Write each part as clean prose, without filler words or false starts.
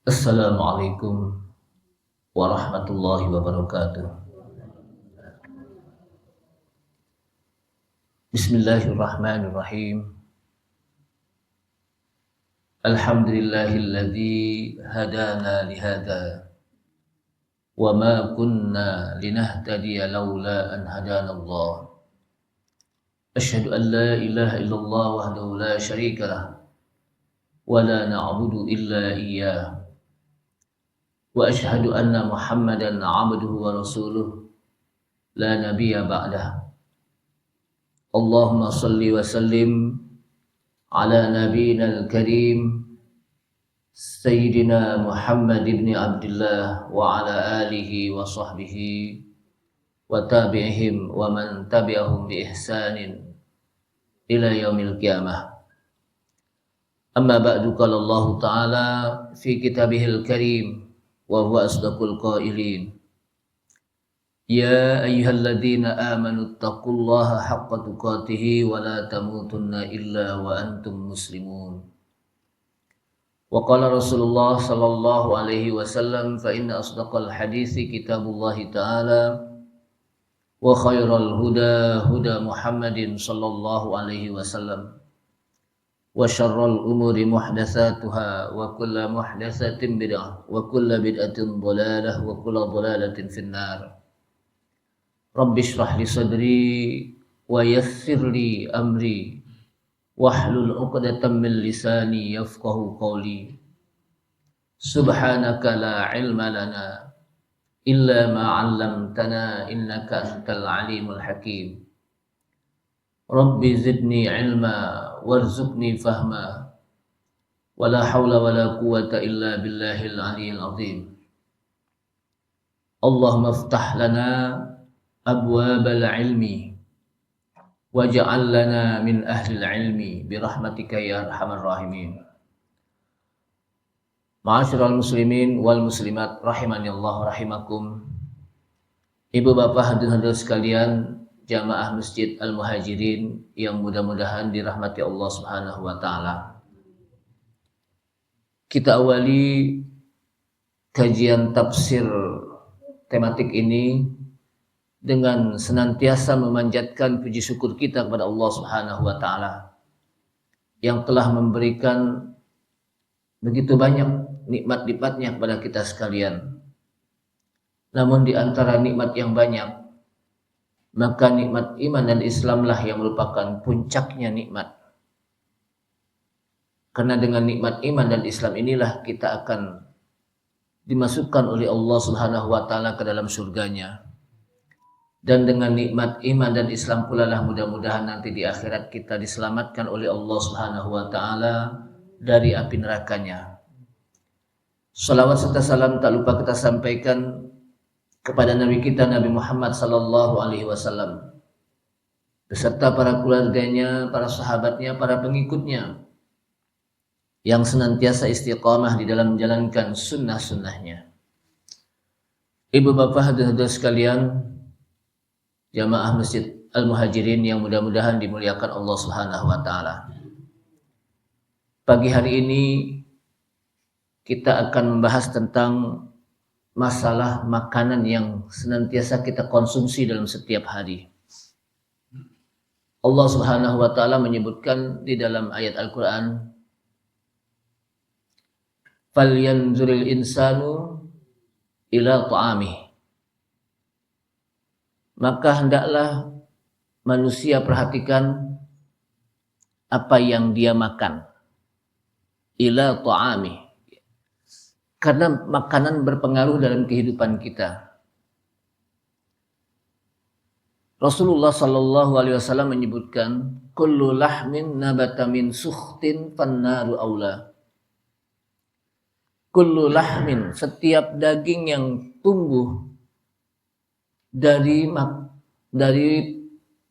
Assalamualaikum warahmatullahi wabarakatuh. Bismillahirrahmanirrahim. Alhamdulillahilladzi hadana lihada wa ma kunna linahtadiya laula an hadana Allah. Asyhadu an la ilaha illallah wahdahu la syarika lah wa la na'budu illa iyyah. Wa asyhadu anna Muhammadan 'abduhu wa rasuluh la nabiyya ba'dah. Allahumma salli wa sallim ala nabiyyina al-karim Sayyidina Muhammad ibn Abdullah wa ala alihi wa sahbihi wa tabi'ihim wa man tabi'ahum bi ihsanin ila yaumil qiyamah. Amma ba'du, qala Allah Ta'ala fi kitabihil karim wa huwa asdaqul qailin. Ya ayyuhalladzina amanu taqullaha haqqa tuqatih wa la tamutunna illa wa antum muslimun. Wa qala Rasulullah sallallahu alaihi wasallam fa inna asdaqal hadithi kitabullahi ta'ala wa khairal huda huda Muhammadin sallallahu alaihi wasallam wa syarrul umuri muhdatsatuha wa kullu muhdatsatin bid'ah wa kullu bid'atin dhalalah wa kullu dhalalatin finnar. Rabbi shrah li sadri wa yassir li amri wahlul 'uqdatam min lisani yafqahu qawli. Subhanaka la ilma lana illa ma 'allamtana innaka antal alimul hakim. Rabbi zidni ilma warzuqni fahma wala haula wala quwwata illa billahil aliyyil azim. Allahumma iftah lana abwabal ilmi waj'al lana min ahlil ilmi birahmatika ya arhamar rahimin. Ma'asyiral muslimin wal muslimat rahimanillah rahimakum. Ibu bapak hadirin sekalian, jamaah Masjid Al-Muhajirin yang mudah-mudahan dirahmati Allah Subhanahu wa taala. Kita awali kajian tafsir tematik ini dengan senantiasa memanjatkan puji syukur kita kepada Allah Subhanahu wa taala yang telah memberikan begitu banyak nikmat-nikmatnya kepada kita sekalian. Namun di antara nikmat yang banyak, maka nikmat iman dan Islamlah yang merupakan puncaknya nikmat. Karena dengan nikmat iman dan Islam inilah kita akan dimasukkan oleh Allah Subhanahu wa taala ke dalam surganya. Dan dengan nikmat iman dan Islam pula lah mudah-mudahan nanti di akhirat kita diselamatkan oleh Allah Subhanahu wa taala dari api nerakanya. Salawat serta salam tak lupa kita sampaikan kepada Nabi kita Nabi Muhammad sallallahu alaihi wasallam beserta para keluarganya, para sahabatnya, para pengikutnya yang senantiasa istiqamah di dalam menjalankan sunnah-sunnahnya. Ibu bapak hadirin sekalian, jamaah Masjid Al-Muhajirin yang mudah-mudahan dimuliakan Allah Subhanahu wa taala. Pagi hari ini kita akan membahas tentang masalah makanan yang senantiasa kita konsumsi dalam setiap hari. Allah Subhanahu wa taala menyebutkan di dalam ayat Al-Qur'an, "Falyanzuril insanu ila ta'amih." Maka hendaklah manusia perhatikan apa yang dia makan. Ila ta'amih. Karena makanan berpengaruh dalam kehidupan kita. Rasulullah sallallahu alaihi wasallam menyebutkan, kullu lahmin nabata min sukhtin fannaru aula. Kullu lahmin, setiap daging yang tumbuh dari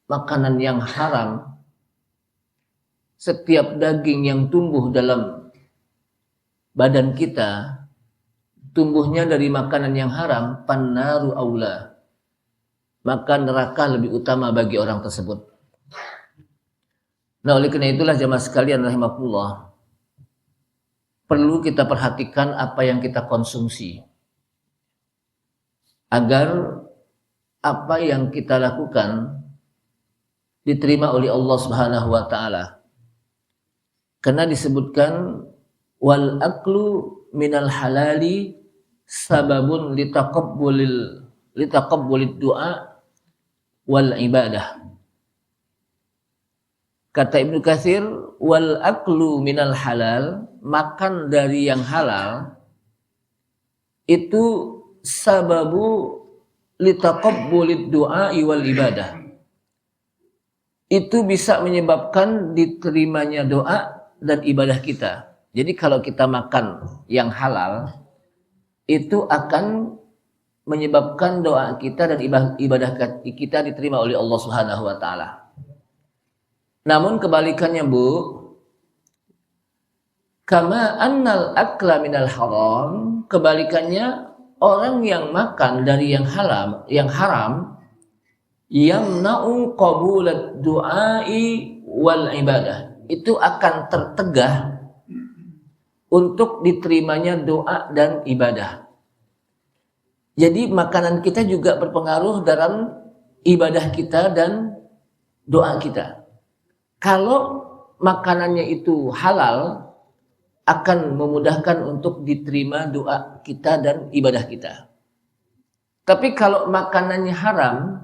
makanan yang haram, setiap daging yang tumbuh dalam badan kita tumbuhnya dari makanan yang haram, pannaru aula, maka neraka lebih utama bagi orang tersebut. Nah, oleh karena itulah jamaah sekalian rahimakumullah, perlu kita perhatikan apa yang kita konsumsi agar apa yang kita lakukan diterima oleh Allah Subhanahu wa taala. Karena disebutkan wal aklu minal halali sababun litaqabbulid du'a wal ibadah. Kata Ibnu Katsir, wal aklu minal halal, makan dari yang halal itu sababu litaqabbulid du'a wal ibadah. Itu bisa menyebabkan diterimanya doa dan ibadah kita. Jadi kalau kita makan yang halal, itu akan menyebabkan doa kita dan ibadah kita diterima oleh Allah Subhanahu wa taala. Namun kebalikannya, Bu, kama annal akla minal haram, kebalikannya orang yang makan dari yang haram yamna'u qabulat du'ai wal ibadah, itu akan tertegah untuk diterimanya doa dan ibadah. Jadi makanan kita juga berpengaruh dalam ibadah kita dan doa kita. Kalau makanannya itu halal, akan memudahkan untuk diterima doa kita dan ibadah kita. Tapi kalau makanannya haram,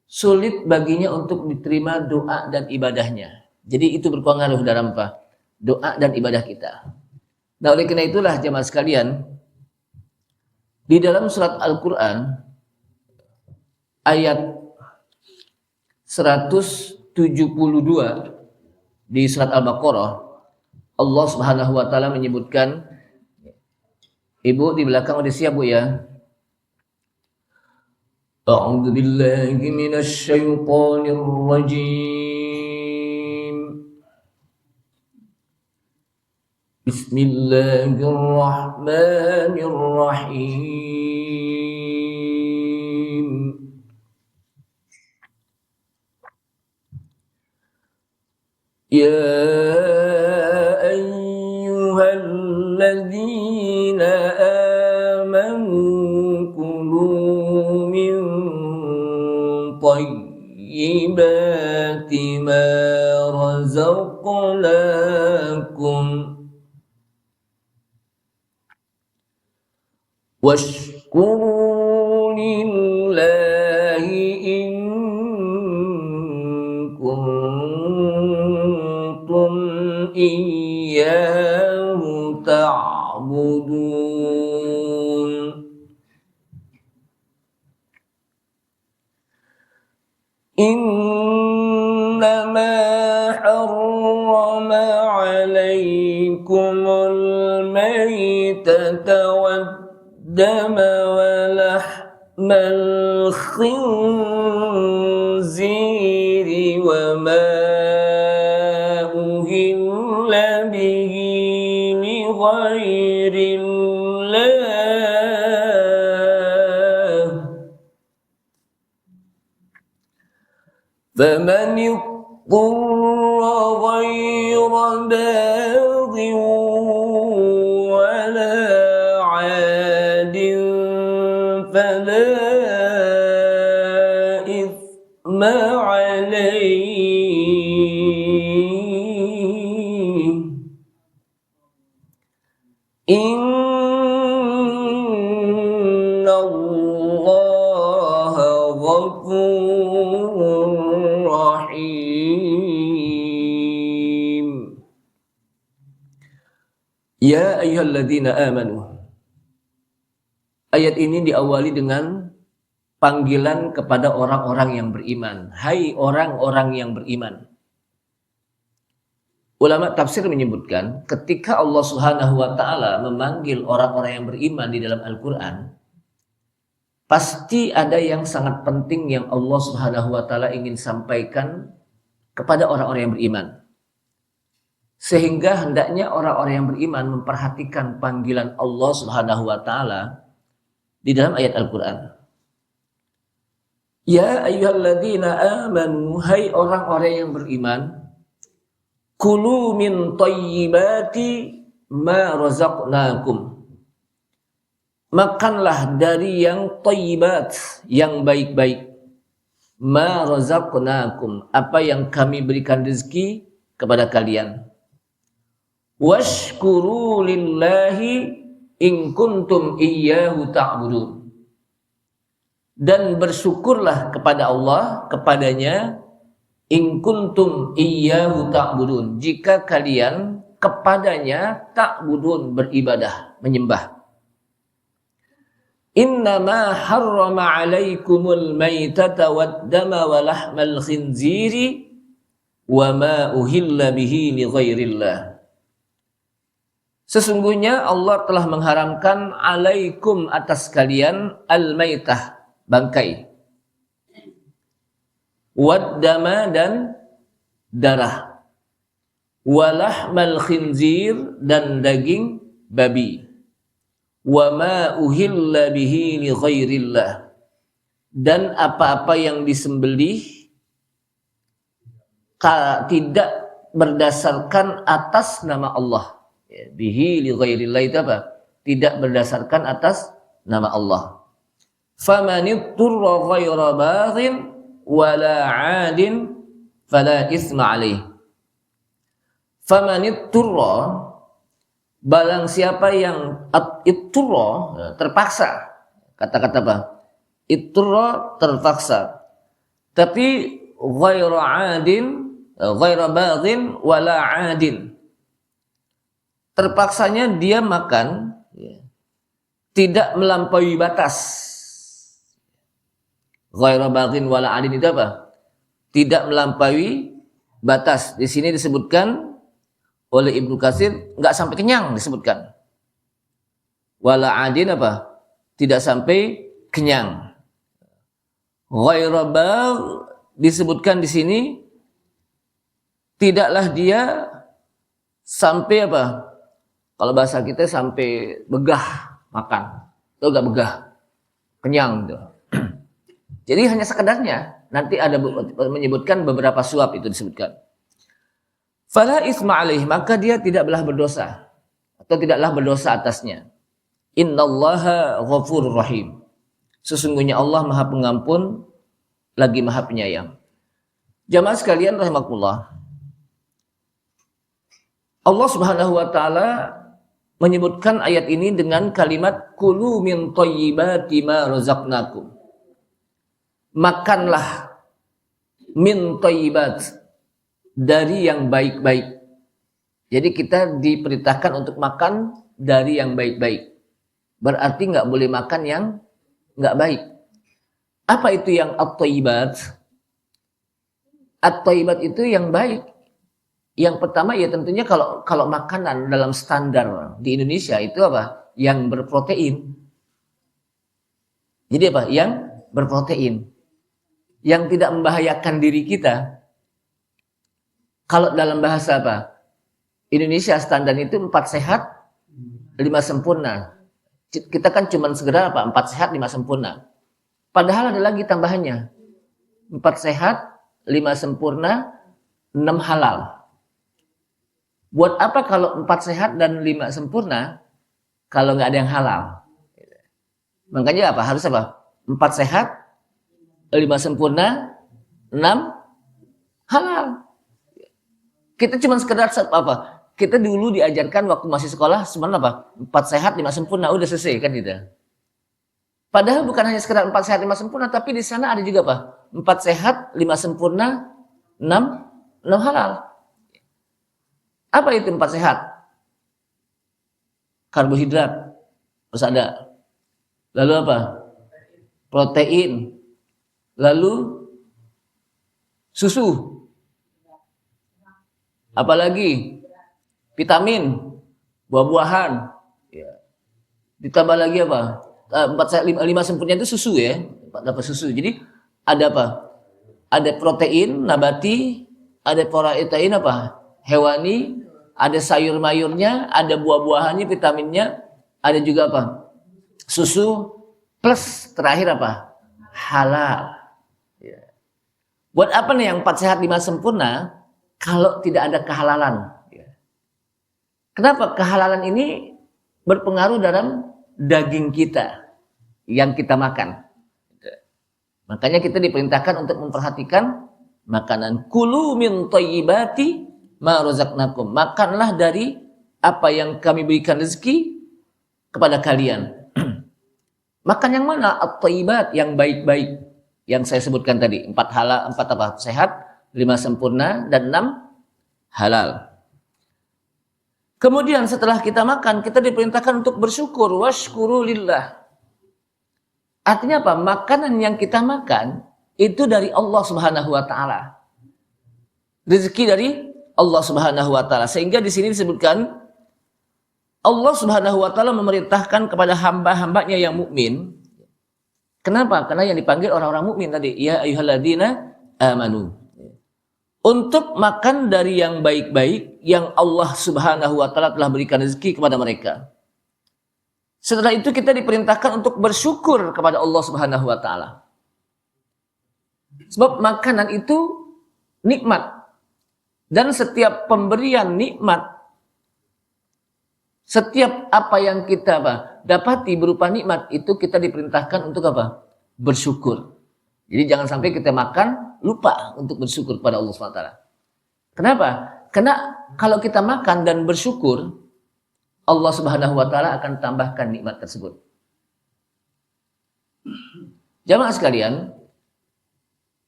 sulit baginya untuk diterima doa dan ibadahnya. Jadi itu berpengaruh dalam apa? Doa dan ibadah kita. Nah, oleh karena itulah jemaah sekalian, di dalam surat Al-Quran ayat 172 di surat Al-Baqarah, Allah Subhanahu wa taala menyebutkan, Ibu di belakang udah siap, Bu, ya? A'udzu billahi minasy syaithanir rajim. Bismillahirrahmanirrahim. Ya ayyuhalladzina amanu kulu min tayyibati ma razaqnakum washkuru lillahi in kuntum iyyahu ta'budun. Innama harrama 'alaikumul maytata wad-dama wa lahmal khinziri wa ma uhilla bihi li ghairillah faman ittara ghayra baghin wala 'adin fala ithma 'alayhi innallaha ghafurur rahim. Ya ayyuhalladzina amanu. Ayat ini diawali dengan panggilan kepada orang-orang yang beriman. Hai orang-orang yang beriman. Ulama tafsir menyebutkan ketika Allah Subhanahu wa taala memanggil orang-orang yang beriman di dalam Al-Qur'an, pasti ada yang sangat penting yang Allah Subhanahu wa taala ingin sampaikan kepada orang-orang yang beriman. Sehingga hendaknya orang-orang yang beriman memperhatikan panggilan Allah Subhanahu wa taala di dalam ayat Al-Qur'an. Ya ayyuhalladzina amanu, hai orang-orang yang beriman, kulu min thayyibati ma razaqnakum. Makanlah dari yang thayyibat, yang baik-baik. Ma razaqnakum, apa yang kami berikan rezeki kepada kalian. Washkuru lillahi in kuntum iyyahu ta'budun. Dan bersyukurlah kepada Allah, kepadanya, in kuntum iyyahu ta'budun, jika kalian kepadanya ta'budun, beribadah, menyembah. Innama harrama alaikumul maitata waddama wa lahmal khinziri wa ma uhilla bihi li ghairillah. Sesungguhnya Allah telah mengharamkan alaikum, atas kalian, al-maitah, bangkai, waddama, dan darah, walahmal khinzir, dan daging babi, wa ma uhilla bihi li ghairillah, dan apa-apa yang disembelih tidak berdasarkan atas nama Allah. Bihi li ghairillah itu apa? Tidak berdasarkan atas nama Allah. Famanitturra ghaira baghin wala 'adin fala itsma alaih. Famanitturra, barang siapa yang itturra, terpaksa. Kata-kata apa? Itturra, terpaksa. Tapi ghaira 'adin, ghaira baghin wala 'adin. Terpaksanya dia makan tidak melampaui batas. Ghairu baghin wala adin itu apa? Tidak melampaui batas. Di sini disebutkan oleh Ibnu Katsir enggak sampai kenyang disebutkan. Wala adin apa? Tidak sampai kenyang. Ghairu bagh disebutkan di sini tidaklah dia sampai apa? Kalau bahasa kita sampai begah makan, itu enggak begah, kenyang gitu. Jadi hanya sekedarnya. Nanti ada menyebutkan beberapa suap itu disebutkan. Fala itsma alaih, maka dia tidaklah berdosa atau tidaklah berdosa atasnya. Innallaha ghafurur rahim. Sesungguhnya Allah Maha Pengampun lagi Maha Penyayang. Jamaah sekalian rahimakumullah. Allah Subhanahu wa taala menyebutkan ayat ini dengan kalimat kulu min thayyibati ma razaqnakum. Makanlah min thayyibat, dari yang baik-baik. Jadi kita diperintahkan untuk makan dari yang baik-baik. Berarti nggak boleh makan yang nggak baik. Apa itu yang at-thayyibat? At-thayyibat itu yang baik. Yang pertama ya tentunya kalau makanan dalam standar di Indonesia itu apa? Yang berprotein. Jadi apa? Yang berprotein. Yang tidak membahayakan diri kita. Kalau dalam bahasa apa? Indonesia standar itu 4 sehat, 5 sempurna. Kita kan cuma sekedar apa? 4 sehat, 5 sempurna. Padahal ada lagi tambahannya. 4 sehat, 5 sempurna, 6 halal. Buat apa kalau 4 sehat dan 5 sempurna kalau nggak ada yang halal? Makanya apa? Harus apa? 4 sehat, 5 sempurna, 6 halal. Kita cuma sekedar apa? Kita dulu diajarkan waktu masih sekolah sebenarnya apa? 4 sehat, 5 sempurna, udah selesai kan gitu. Padahal bukan hanya sekedar 4 sehat, 5 sempurna, tapi di sana ada juga apa? 4 sehat, 5 sempurna, 6 halal. Apa itu 4 sehat? Karbohidrat harus ada. Lalu apa? Protein. Lalu susu. Apalagi? Vitamin, buah-buahan. Ya. Ditambah lagi apa? 5 sempurna itu susu ya. Dapat susu. Jadi ada apa? Ada protein nabati, ada protein apa? Hewani, ada sayur-mayurnya, ada buah-buahannya, vitaminnya, ada juga apa? Susu, plus terakhir apa? Halal. Ya. Buat apa nih yang 4 sehat 5 sempurna kalau tidak ada kehalalan? Ya. Kenapa? Kehalalan ini berpengaruh dalam daging kita yang kita makan. Makanya kita diperintahkan untuk memperhatikan makanan. Kulu min thayyibati ma razaqnakum. Makanlah dari apa yang kami berikan rezeki kepada kalian. Makan yang mana? At-thayyibat, yang baik-baik. Yang saya sebutkan tadi, 4 halal, 4 apa? Sehat, 5 sempurna, dan 6 halal. Kemudian setelah kita makan, kita diperintahkan untuk bersyukur. Washkuru lillah. Artinya apa? Makanan yang kita makan itu dari Allah Subhanahu wa taala. Rezeki dari Allah Subhanahu wa taala. Sehingga di sini disebutkan Allah Subhanahu wa taala memerintahkan kepada hamba-hambanya yang mukmin. Kenapa? Karena yang dipanggil orang-orang mukmin tadi, ya ayyuhalladzina amanu. Untuk makan dari yang baik-baik yang Allah Subhanahu wa taala telah berikan rezeki kepada mereka. Setelah itu kita diperintahkan untuk bersyukur kepada Allah Subhanahu wa taala. Sebab makanan itu nikmat. Dan setiap pemberian nikmat, setiap apa yang kita dapati berupa nikmat itu kita diperintahkan untuk apa? Bersyukur. Jadi jangan sampai kita makan lupa untuk bersyukur kepada Allah SWT. Kenapa? Karena kalau kita makan dan bersyukur, Allah Subhanahu wa taala akan tambahkan nikmat tersebut. Jamaah sekalian,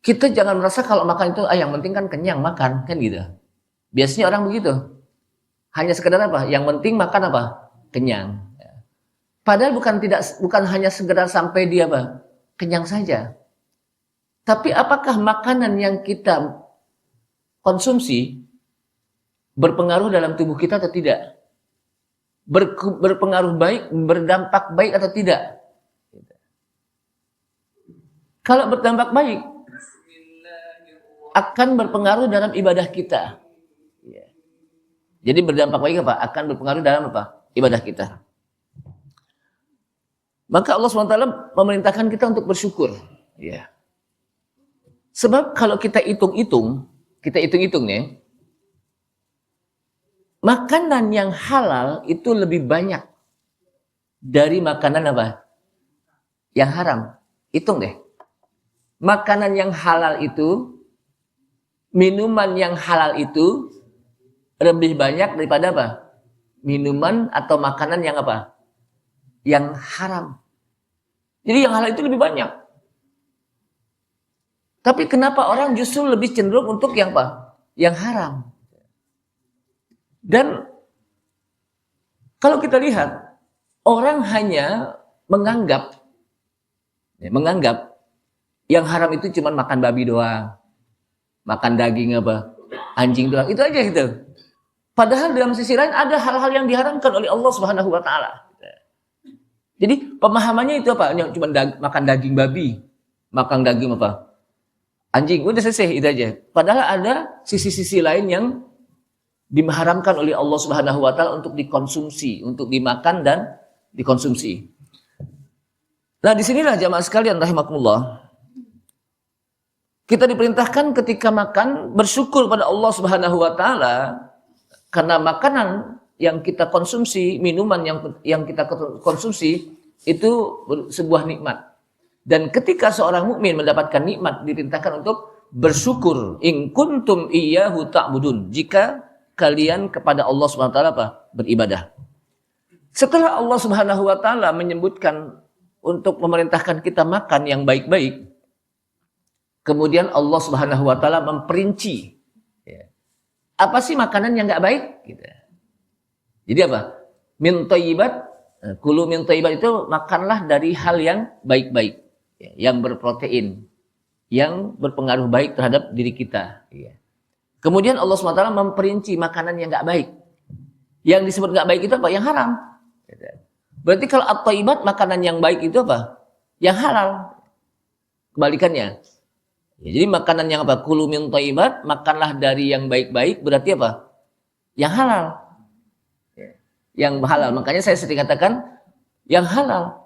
kita jangan merasa kalau makan itu yang penting kan kenyang makan, kan gitu. Biasanya orang begitu. Hanya sekedar apa? Yang penting makan apa? Kenyang. Padahal bukan hanya sekedar sampai dia kenyang saja. Tapi apakah makanan yang kita konsumsi berpengaruh dalam tubuh kita atau tidak? Berpengaruh baik, berdampak baik atau tidak? Kalau berdampak baik, akan berpengaruh dalam ibadah kita. Jadi berdampak baik apa? Akan berpengaruh dalam apa? Ibadah kita. Maka Allah SWT memerintahkan kita untuk bersyukur. Ya. Sebab kalau kita hitung-hitung nih, makanan yang halal itu lebih banyak dari makanan apa? Yang haram. Hitung deh. Makanan yang halal itu, minuman yang halal itu lebih banyak daripada apa? Minuman atau makanan yang apa? Yang haram. Jadi yang halal itu lebih banyak. Tapi kenapa orang justru lebih cenderung untuk yang apa? Yang haram. Dan kalau kita lihat, orang hanya menganggap yang haram itu cuma makan babi doang, makan daging apa, anjing doang, itu aja gitu. Padahal dalam sisi lain ada hal-hal yang diharamkan oleh Allah Subhanahu wa taala. Jadi pemahamannya itu apa? Cuma makan daging babi, makan daging apa? Anjing, udah selesai itu aja. Padahal ada sisi-sisi lain yang diharamkan oleh Allah Subhanahu wa taala untuk dikonsumsi, untuk dimakan dan dikonsumsi. Nah, disinilah jamaah sekalian rahimakumullah. Kita diperintahkan ketika makan bersyukur pada Allah Subhanahu wa taala karena makanan yang kita konsumsi, minuman yang kita konsumsi itu sebuah nikmat. Dan ketika seorang mukmin mendapatkan nikmat diperintahkan untuk bersyukur. In kuntum iyyahu ta'budun. Jika kalian kepada Allah Subhanahu wa taala beribadah. Setelah Allah Subhanahu wa taala menyebutkan untuk memerintahkan kita makan yang baik-baik, kemudian Allah Subhanahu wa taala memperinci apa sih makanan yang enggak baik gitu. Jadi apa? Min thayyibat, kulu min thayyibat itu makanlah dari hal yang baik-baik. Yang berprotein, yang berpengaruh baik terhadap diri kita. Kemudian Allah SWT memperinci makanan yang nggak baik. Yang disebut nggak baik itu apa? Yang haram. Berarti kalau at-thayyibat makanan yang baik itu apa? Yang halal. Kebalikannya. Jadi makanan yang apa? Kulu min thayyibat, makanlah dari yang baik-baik, berarti apa? Yang halal. Yang halal. Makanya saya sering katakan yang halal.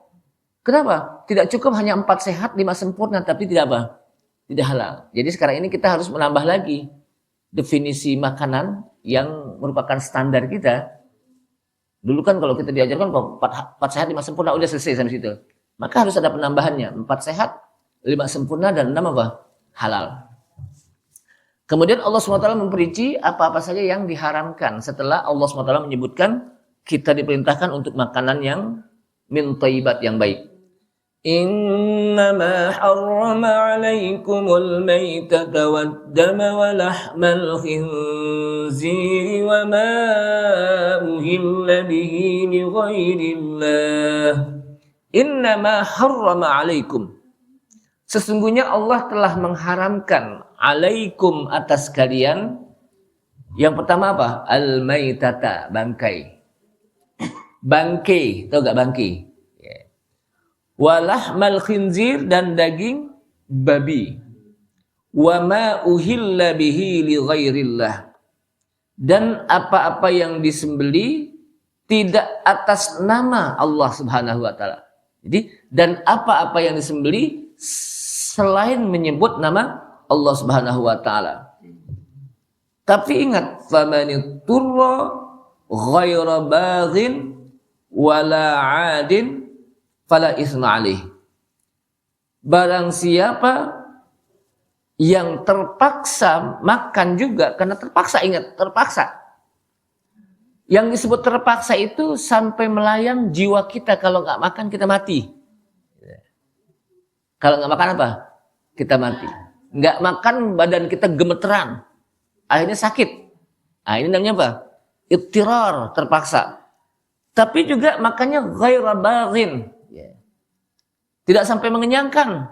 Kenapa? Tidak cukup hanya 4 sehat, 5 sempurna, tapi tidak apa? Tidak halal. Jadi sekarang ini kita harus menambah lagi definisi makanan yang merupakan standar kita. Dulu kan kalau kita diajarkan 4 sehat 5 sempurna udah selesai sampai situ. Maka harus ada penambahannya, 4 sehat, 5 sempurna dan 6 apa? Halal. Kemudian Allah SWT memperinci apa-apa saja yang diharamkan setelah Allah SWT menyebutkan kita diperintahkan untuk makanan yang min thayyibat, yang baik. Innama harrama alaikumul maytata waddama wa lahmal khinziri wa ma uhilla bihi li ghairillah. Innama harrama alaikum. Sesungguhnya Allah telah mengharamkan alaikum atas kalian. Yang pertama apa? Al-maytata, bangkai. Bangkai, tahu gak bangkai? Walahmal khinzir, dan daging babi. Wa ma uhilla bihi li ghairillah, dan apa-apa yang disembeli tidak atas nama Allah Subhanahu wa taala. Jadi dan apa-apa yang disembeli selain menyebut nama Allah Subhanahu wa taala. Tapi ingat, famanitturra ghaira baghin wala 'adin fala isma alaih. Barang siapa yang terpaksa makan juga, karena terpaksa, ingat, terpaksa. Yang disebut terpaksa itu sampai melayang jiwa kita. Kalau nggak makan kita mati. Kalau nggak makan apa? Kita mati. Nggak makan badan kita gemeteran, akhirnya sakit. Nah, ini namanya apa? Ittirar, terpaksa. Tapi juga makannya ghaira baghin, tidak sampai mengenyangkan,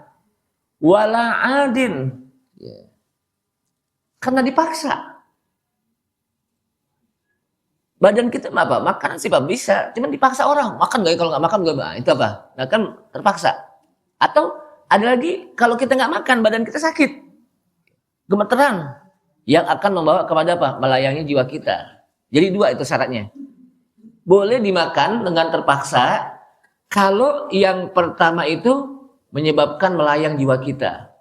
wala adin, karena dipaksa. Badan kita apa? Makanan sih Pak bisa, cuman dipaksa orang. Makan gak ya? Kalau nggak makan gak, itu apa? Nah kan terpaksa. Atau ada lagi, kalau kita nggak makan badan kita sakit, gemeteran, yang akan membawa kepada apa? Melayangnya jiwa kita. Jadi 2 itu syaratnya. Boleh dimakan dengan terpaksa kalau yang pertama itu menyebabkan melayang jiwa kita.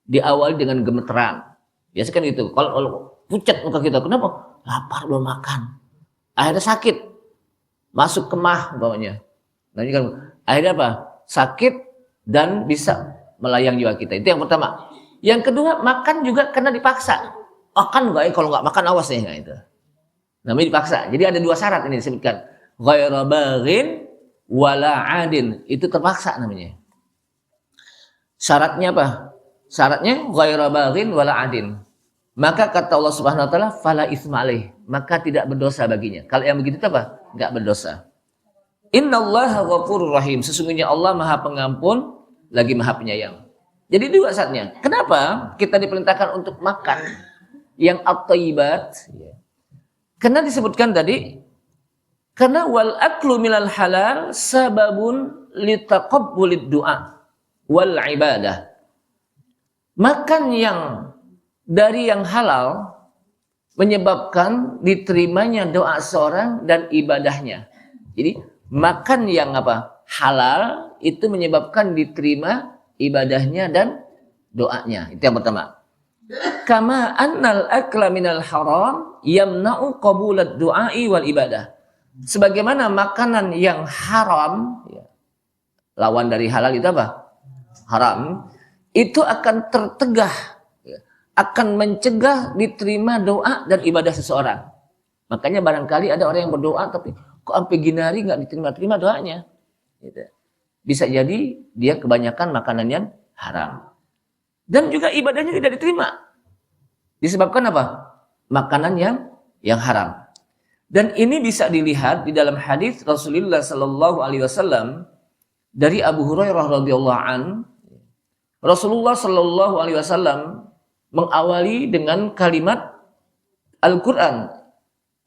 Diawali dengan gemeteran. Biasa kan gitu. Kalau pucat muka kita, kenapa? Lapar belum makan. Akhirnya sakit. Masuk kemah bawahnya. Nah, ini kan akhirnya apa? Sakit dan bisa melayang jiwa kita. Itu yang pertama. Yang kedua, makan juga karena dipaksa. Makan enggak ya? Kalau nggak makan awas ya, enggak itu. Namanya dipaksa. Jadi ada 2 syarat ini disebutkan. Ghaira baghin wala adin, itu terpaksa namanya. Syaratnya apa? Syaratnya ghaira baghin wala adin. Maka kata Allah Subhanahu wa taala, fala isma alaih, maka tidak berdosa baginya. Kalau yang begitu apa? Enggak berdosa. Innallaha ghafurur rahim, sesungguhnya Allah Maha Pengampun lagi Maha Penyayang. Jadi 2 syaratnya. Kenapa kita diperintahkan untuk makan yang at-thayyibat? Karena disebutkan tadi, karena wal aklu minal halal sababun litaqabbulid du'a wal ibadah. Makan yang dari yang halal menyebabkan diterimanya doa seorang dan ibadahnya. Jadi makan yang apa? Halal itu menyebabkan diterima ibadahnya dan doanya. Itu yang pertama. Kama annal akla minal haram yamna'u qabulad du'ai wal ibadah. Sebagaimana makanan yang haram, lawan dari halal itu apa? Haram. Itu akan tertegah, akan mencegah diterima doa dan ibadah seseorang. Makanya barangkali ada orang yang berdoa tapi kok sampai gini hari nggak diterima doanya. Bisa jadi dia kebanyakan makanan yang haram. Dan juga ibadahnya tidak diterima. Disebabkan apa? Makanan yang haram. Dan ini bisa dilihat di dalam hadis Rasulullah Sallallahu Alaihi Wasallam dari Abu Hurairah radhiyallahu an. Rasulullah Sallallahu Alaihi Wasallam mengawali dengan kalimat Al-Quran,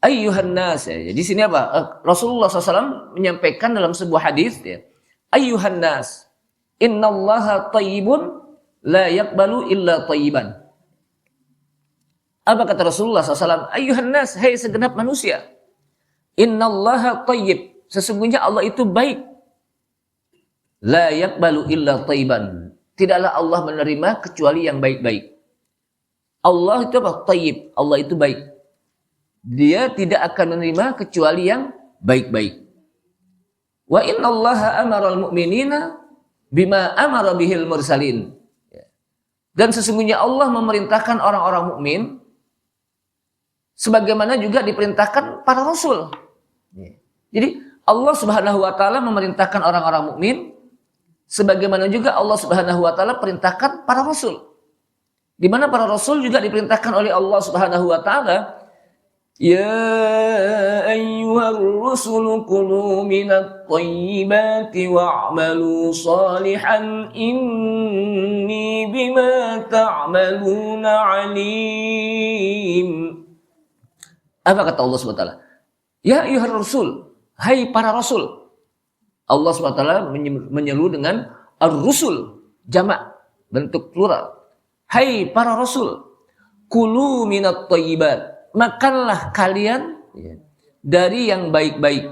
Ayyuhan nas. Di sini apa? Rasulullah SAW menyampaikan dalam sebuah hadis, Ayyuhan nas, innallaha tayyibun la yaqbalu illa tayyiban. Apa kata Rasulullah SAW? Ayyuhan nas, hai segenap manusia. Innallaha tayyib, sesungguhnya Allah itu baik. La yaqbalu illa tayyiban. Tidaklah Allah menerima kecuali yang baik-baik. Allah itu apa? Tayyib. Allah itu baik. Dia tidak akan menerima kecuali yang baik-baik. Wa innallaha amaral mu'minina bima amara bihil mursalin. Dan sesungguhnya Allah memerintahkan orang-orang mukmin sebagaimana juga diperintahkan para rasul. Jadi Allah Subhanahu wa taala memerintahkan orang-orang mukmin sebagaimana juga Allah Subhanahu wa taala perintahkan para rasul. Di mana para rasul juga diperintahkan oleh Allah Subhanahu wa taala, ya ayyuhar rusulu kulu minat thayyibati wa'malu salihan inni bima ta'maluna alim. Apa kata Allah Subhanahu wa taala? Ya ayyuhar rasul, hai para rasul. Allah Subhanahu wa taala menyeru dengan ar-rusul, jamak, bentuk plural. Hai para rasul, kulu minat thayyibat, makanlah kalian dari yang baik-baik,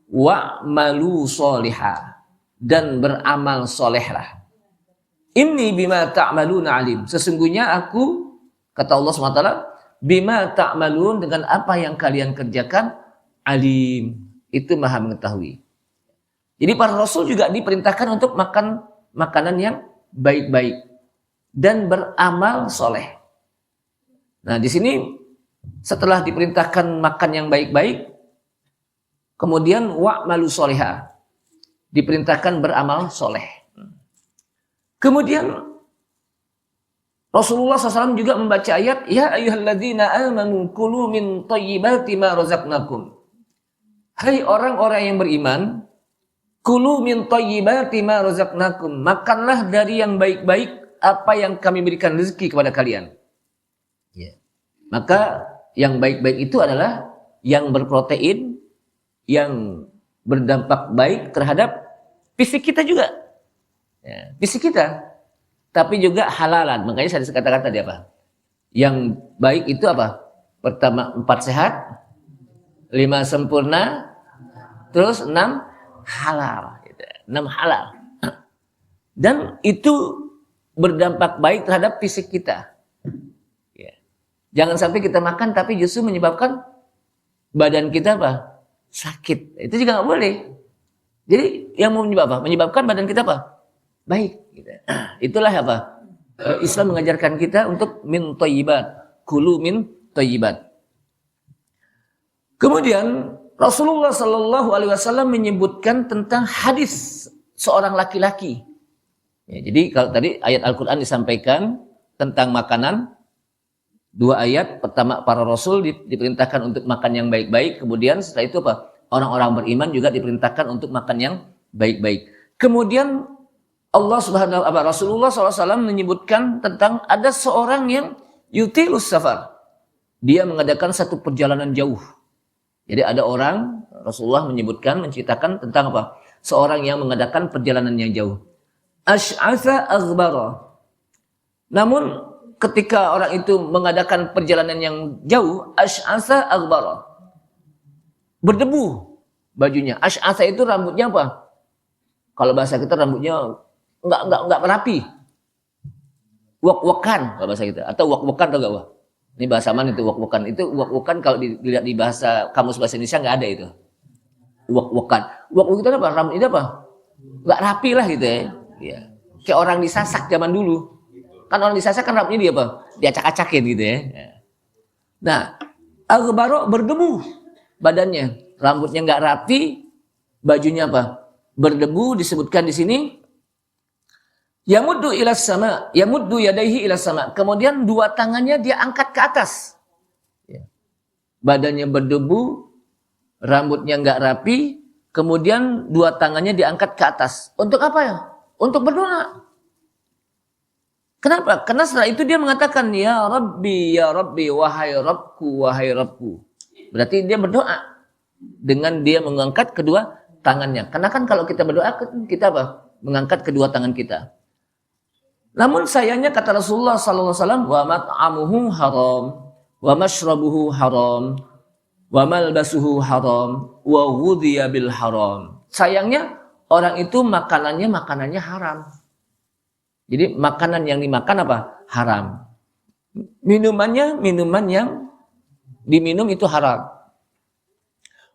wa'malu sholihah, dan beramal solehlah. Inni bima ta'maluna alim, sesungguhnya aku, kata Allah SWT, bima ta'malun, dengan apa yang kalian kerjakan, alim, itu maha mengetahui. Jadi para rasul juga diperintahkan untuk makan makanan yang baik-baik dan beramal soleh. Nah, di sini setelah diperintahkan makan yang baik-baik, kemudian wa'malu sholihah, diperintahkan beramal soleh. Kemudian Rasulullah SAW juga membaca ayat, ya ayyuhalladzina amanu kulu min thayyibati ma razaqnakum. Hai orang-orang yang beriman, kulu min thayyibati ma razaqnakum, makanlah dari yang baik-baik apa yang kami berikan rezeki kepada kalian. Maka yang baik-baik itu adalah yang berprotein, yang berdampak baik terhadap fisik kita juga. Fisik kita. Tapi juga halalan. Makanya saya katakan tadi apa? Yang baik itu apa? Pertama 4 sehat, 5 sempurna, terus 6 halal. 6 halal. Dan itu berdampak baik terhadap fisik kita. Jangan sampai kita makan tapi justru menyebabkan badan kita apa? Sakit. Itu juga nggak boleh. Jadi yang mau menyebabkan badan kita apa? Baik. Itulah apa? Islam mengajarkan kita untuk min thayyibat. Kulu min thayyibat. Kemudian Rasulullah Shallallahu Alaihi Wasallam menyebutkan tentang hadis seorang laki-laki. Jadi kalau tadi ayat Al-Quran disampaikan tentang makanan, 2 ayat. Pertama para rasul diperintahkan untuk makan yang baik-baik. Kemudian setelah itu apa? Orang-orang beriman juga diperintahkan untuk makan yang baik-baik. Kemudian Rasulullah SAW menyebutkan tentang ada seorang yang yutilus safar. Dia mengadakan satu perjalanan jauh. Jadi ada orang, Rasulullah menceritakan tentang apa? Seorang yang mengadakan perjalanan yang jauh. Ash'atha aghbara. Namun ketika orang itu mengadakan perjalanan yang jauh, ash'atha aghbara, berdebu bajunya. Ash'atha itu rambutnya apa? Kalau bahasa kita rambutnya enggak rapi. Wak-wakan kalau bahasa kita, atau wak-wakan atau enggak, Wak? Ini bahasa mana itu wak-wakan? Itu wak-wakan kalau dilihat di bahasa kamus bahasa Indonesia enggak ada itu. Wak-wakan. Wak-wakan itu apa? Rambut itu apa? Enggak rapi lah gitu ya. Ya. Kayak orang disasak zaman dulu. Kan orang disasak kan rambutnya dia apa? Diacak-acakin gitu ya. Nah, aghbara, berdebu badannya. Rambutnya enggak rapi, bajunya apa? Berdebu. Disebutkan di sini yamuddu ilas sama, yamuddu yadaihi ilas sama. Kemudian 2 tangannya dia angkat ke atas. Badannya berdebu, rambutnya enggak rapi, kemudian 2 tangannya diangkat ke atas. Untuk apa ya? Untuk berdoa. Kenapa? Karena setelah itu dia mengatakan, ya Rabbi, wahai Rabbku. Berarti dia berdoa dengan dia mengangkat kedua tangannya. Karena kan kalau kita berdoa, kita apa? Mengangkat kedua tangan kita. Namun sayangnya kata Rasulullah SAW, wa mat'amuhu haram, wa mashrabuhu haram, wa malbasuhu haram, wa ghudhiya bil haram. Sayangnya orang itu makanannya haram. Jadi makanan yang dimakan apa? Haram. Minuman yang diminum itu haram.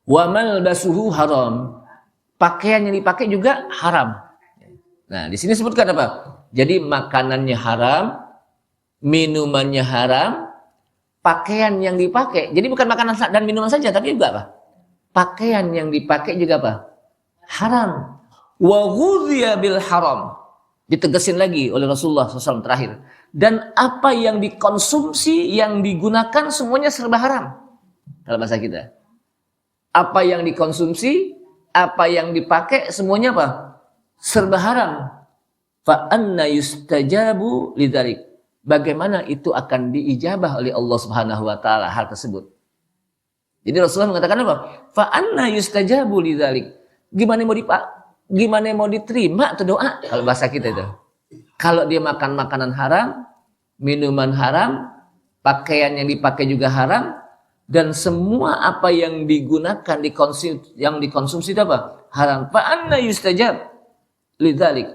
Wa malbasuhu haram. Pakaian yang dipakai juga haram. Nah, di sini sebutkan apa? Jadi makanannya haram, minumannya haram, pakaian yang dipakai. Jadi bukan makanan dan minuman saja, tapi juga apa? Pakaian yang dipakai juga apa? Haram. Wa ghudhiya bil haram. Ditegasin lagi oleh Rasulullah SAW terakhir. Dan apa yang dikonsumsi, yang digunakan semuanya serba haram. Kalau bahasa kita. Apa yang dikonsumsi, apa yang dipakai semuanya apa? Serba haram. Fa anna yustajabu lidzalik. Bagaimana itu akan diijabah oleh Allah Subhanahu wa taala hal tersebut. Jadi Rasulullah mengatakan apa? Fa anna yustajabu lidzalik. Gimana mau diterima itu doa kalau bahasa kita itu. Kalau dia makan makanan haram, minuman haram, pakaian yang dipakai juga haram, dan semua apa yang digunakan yang dikonsumsi itu apa? Haram. Fa anna yustajab lidzalik.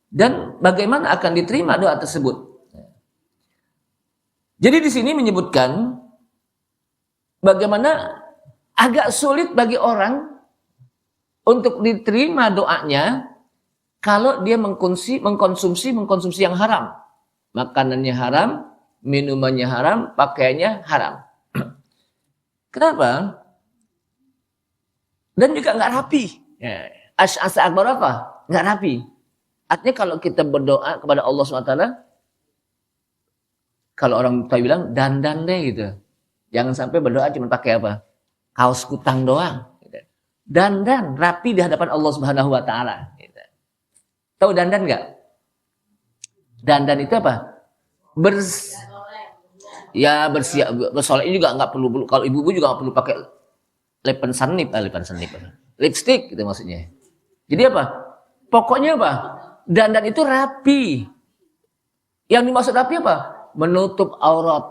Dan bagaimana akan diterima doa tersebut? Jadi di sini menyebutkan bagaimana agak sulit bagi orang untuk diterima doanya kalau dia mengkonsumsi yang haram. Makanannya haram, minumannya haram, pakaiannya haram. Kenapa? Dan juga nggak rapi. Asa akbar apa? Nggak rapi. Artinya kalau kita berdoa kepada Allah SWT, kalau orang tua bilang dandan deh gitu. Jangan sampai berdoa cuma pakai apa? Kaos kutang doang. Dandan, rapi di hadapan Allah Subhanahu wa taala. Tahu dandan enggak? Dandan itu apa? Bersiap, bersolek juga enggak perlu. Kalau ibu-ibu juga enggak perlu pakai lipstick gitu maksudnya. Jadi apa? Pokoknya apa? Dandan itu rapi. Yang dimaksud rapi apa? Menutup aurat.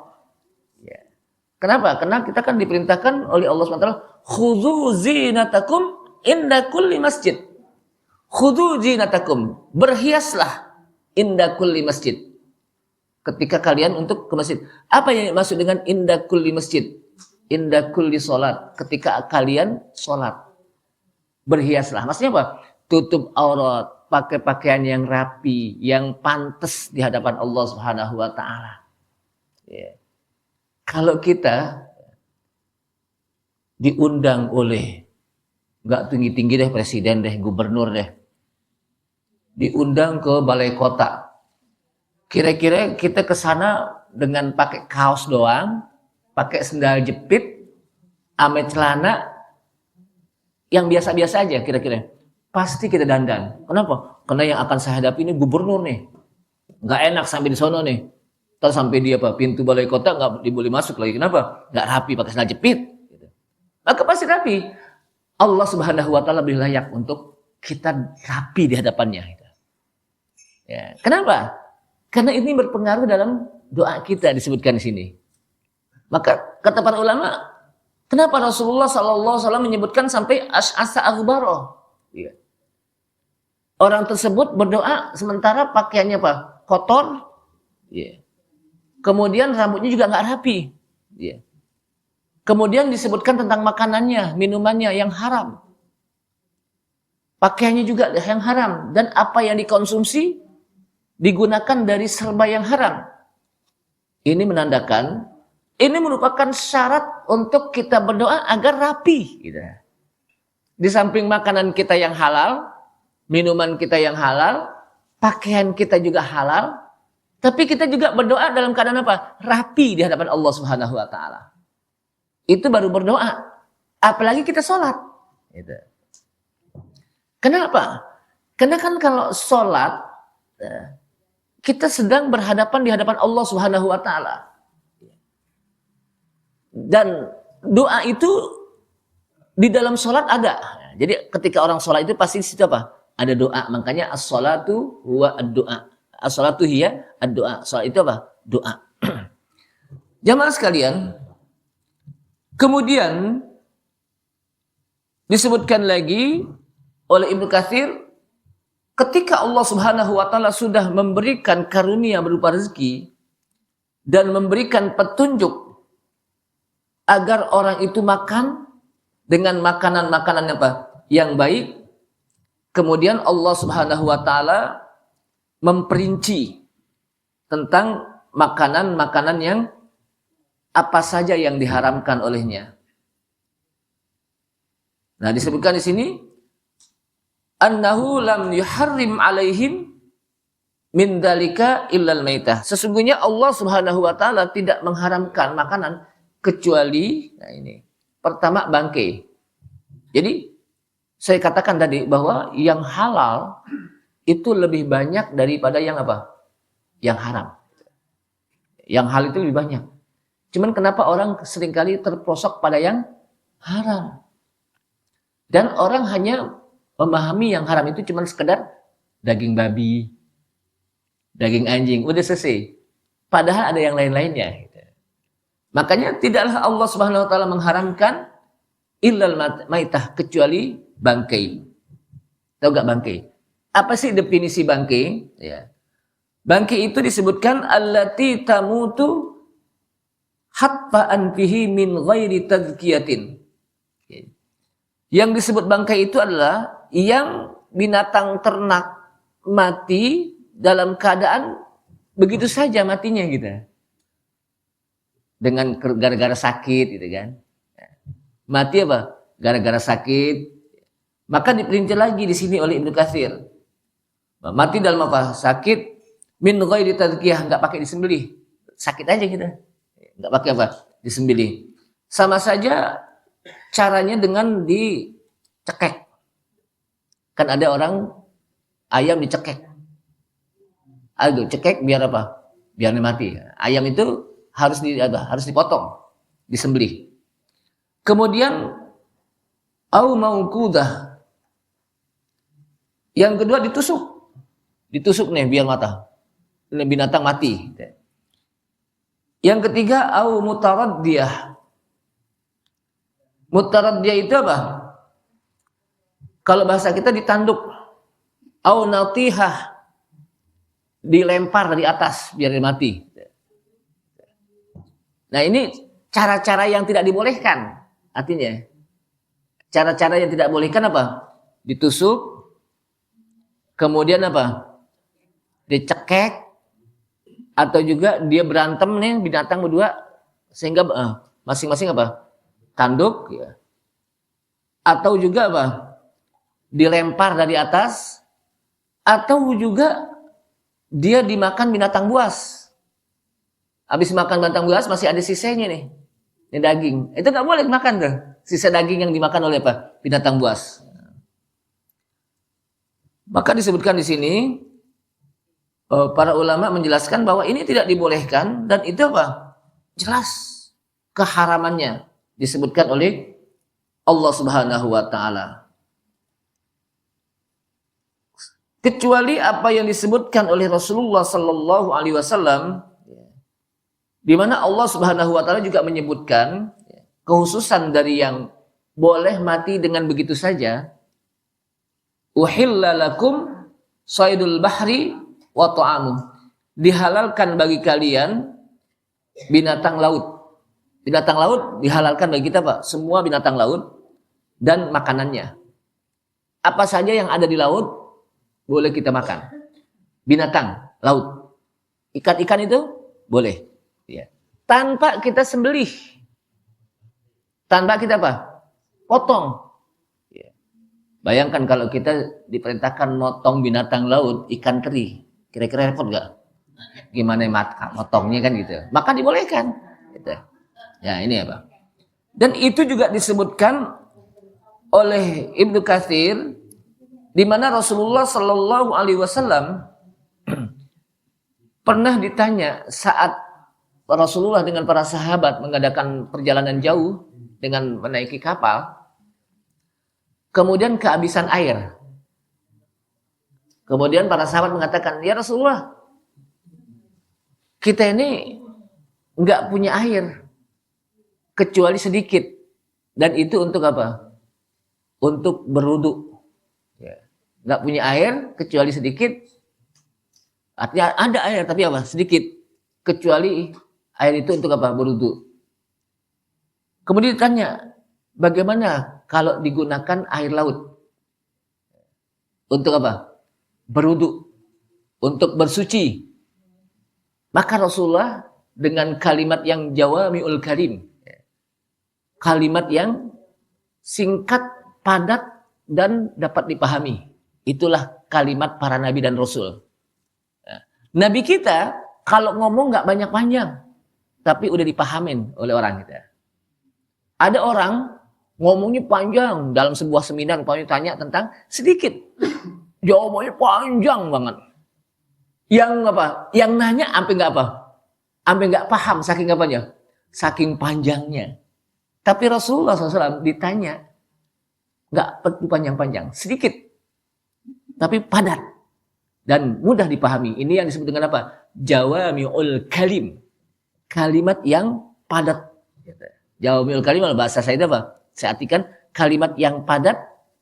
Ya. Kenapa? Karena kita kan diperintahkan oleh Allah SWT, khudhu zinatakum inda kulli masjid. Khudhu zinatakum. Berhiaslah inda kulli masjid. Ketika kalian untuk ke masjid. Apa yang dimaksud dengan inda kulli masjid? Inda kulli sholat. Ketika kalian sholat. Berhiaslah. Maksudnya apa? Tutup aurat. Pakai pakaian yang rapi. Yang pantas di hadapan Allah Subhanahu wa ta'ala. Ya. Kalau kita diundang oleh nggak tinggi-tinggi deh, presiden deh, gubernur deh, diundang ke balai kota, kira-kira kita ke sana dengan pakai kaos doang, pakai sendal jepit, ame celana yang biasa-biasa aja, kira-kira pasti kita dandan. Kenapa? Karena yang akan saya hadapi ini gubernur nih, nggak enak sampai di sono nih. Terus sampai dia pintu balai kota nggak boleh masuk lagi. Kenapa? Nggak rapi, pakai sandal jepit. Gitu. Maka pasti rapi. Allah Subhanahu wa taala lebih layak untuk kita rapi di hadapannya. Gitu. Ya. Kenapa? Karena ini berpengaruh dalam doa kita disebutkan di sini. Maka kata para ulama, kenapa Rasulullah SAW menyebutkan sampai asa aghbaro? Ya. Orang tersebut berdoa sementara pakaiannya apa? Kotor. Ya. Kemudian rambutnya juga nggak rapi. Ya. Kemudian disebutkan tentang makanannya, minumannya yang haram. Pakaiannya juga yang haram. Dan apa yang dikonsumsi digunakan dari serba yang haram. Ini menandakan, ini merupakan syarat untuk kita berdoa agar rapi. Gitu. Di samping makanan kita yang halal, minuman kita yang halal, pakaian kita juga halal. Tapi kita juga berdoa dalam keadaan apa? Rapi di hadapan Allah Subhanahu wa taala. Itu baru berdoa. Apalagi kita sholat. Gitu. Kenapa? Karena kan kalau sholat, kita sedang berhadapan di hadapan Allah Subhanahu wa taala. Dan doa itu di dalam sholat ada. Jadi ketika orang sholat itu pasti di situ apa? Ada doa. Makanya as-sholatu huwa ad-doa. As-sholatu hiya ad-doa. Sholat itu apa? Doa. Jamaah sekalian, kemudian disebutkan lagi oleh Ibnu Katsir, ketika Allah Subhanahu wa taala sudah memberikan karunia berupa rezeki dan memberikan petunjuk agar orang itu makan, dengan makanan-makanan apa? Yang baik. Kemudian Allah Subhanahu wa taala memperinci tentang makanan-makanan yang apa saja yang diharamkan olehnya. Nah, disebutkan di sini annahu lam yuharrim alaihim min dzalika illal maitah. Sesungguhnya Allah Subhanahu wa taala tidak mengharamkan makanan kecuali pertama bangkai. Jadi saya katakan tadi bahwa yang halal itu lebih banyak daripada yang apa? Yang haram. Yang halal itu lebih banyak. Cuman kenapa orang seringkali terprosok pada yang haram? Dan orang hanya memahami yang haram itu cuma sekedar daging babi, daging anjing, udah selesai. Padahal ada yang lain-lainnya. Makanya tidaklah Allah Subhanahu wa taala mengharamkan illal maitah kecuali bangkai. Tahu gak bangkai? Apa sih definisi bangkai? Ya. Bangkai itu disebutkan allati tamutu hatfa'an fihi min ghairi tazkiyatin. Yang disebut bangkai itu adalah yang binatang ternak mati dalam keadaan begitu saja matinya gitu. Dengan gara-gara sakit gitu kan. Mati apa? Gara-gara sakit. Maka diperinci lagi di sini oleh Ibnu Katsir. Mati dalam apa? Sakit min ghairi tazkiyah, enggak pakai disembelih. Sakit aja gitu. Enggak pakai apa? Disembelih. Sama saja caranya dengan dicekek. Kan ada orang ayam dicekek. Aduh, cekek biar apa? Biar mati. Ayam itu harus dipotong, disembelih. Kemudian au mauqudah. Yang kedua ditusuk. Ditusuk nih biar mata. Binatang mati. Yang ketiga au mutaraddiyah. Mutaraddiyah itu apa? Kalau bahasa kita ditanduk. Au natihah. Dilempar dari atas biar dia mati. Nah, ini cara-cara yang tidak dibolehkan. Artinya cara-cara yang tidak dibolehkan apa? Ditusuk, kemudian apa? Dicekek, atau juga dia berantem nih binatang berdua sehingga masing-masing apa? Tanduk ya. Atau juga apa? Dilempar dari atas, atau juga dia dimakan binatang buas. Habis makan binatang buas masih ada sisanya nih. Ini daging. Itu nggak boleh makan tuh. Sisa daging yang dimakan oleh apa? Binatang buas. Maka disebutkan di sini para ulama menjelaskan bahwa ini tidak dibolehkan dan itu apa? Jelas keharamannya disebutkan oleh Allah Subhanahu wa taala. Kecuali apa yang disebutkan oleh Rasulullah sallallahu alaihi wasallam, di mana Allah Subhanahu wa taala juga menyebutkan kekhususan dari yang boleh mati dengan begitu saja. Uhilla lakum saydul bahri wa ta'amuh. Dihalalkan bagi kalian binatang laut. Binatang laut dihalalkan bagi kita, Pak. Semua binatang laut dan makanannya. Apa saja yang ada di laut boleh kita makan. Binatang laut. Ikan-ikan itu boleh. Ya. Tanpa kita sembelih. Tanpa kita apa? Potong. Ya. Bayangkan kalau kita diperintahkan motong binatang laut, ikan teri. Kira-kira repot gak? Gimana motongnya kan gitu. Maka dibolehkan. Gitu. Ya ini apa? Dan itu juga disebutkan oleh Ibnu Katsir, di mana Rasulullah Sallallahu Alaihi Wasallam pernah ditanya saat Rasulullah dengan para sahabat mengadakan perjalanan jauh dengan menaiki kapal, kemudian kehabisan air. Kemudian para sahabat mengatakan, ya Rasulullah, kita ini nggak punya air kecuali sedikit, dan itu untuk apa? Untuk berwudu. Nggak punya air kecuali sedikit, artinya ada air tapi apa? Sedikit, kecuali air itu untuk apa? Berwudu. Kemudian ditanya, bagaimana kalau digunakan air laut? Untuk apa? Berwudu, untuk bersuci. Maka Rasulullah dengan kalimat yang jawami'ul kalim, kalimat yang singkat, padat, dan dapat dipahami. Itulah kalimat para nabi dan rasul. Nabi kita kalau ngomong nggak banyak panjang, tapi udah dipahamin oleh orang kita. Ada orang ngomongnya panjang dalam sebuah seminar, umpamanya tanya tentang sedikit, jawabannya panjang banget. Yang apa? Yang nanya sampai nggak apa? Sampai nggak paham saking apanya? Saking panjangnya. Tapi Rasulullah SAW ditanya nggak perlu panjang-panjang, sedikit, tapi padat dan mudah dipahami. Ini yang disebut dengan apa? Jawami'ul kalim, kalimat yang padat. Jawami'ul kalim bahasa saya itu apa? Saya artikan kalimat yang padat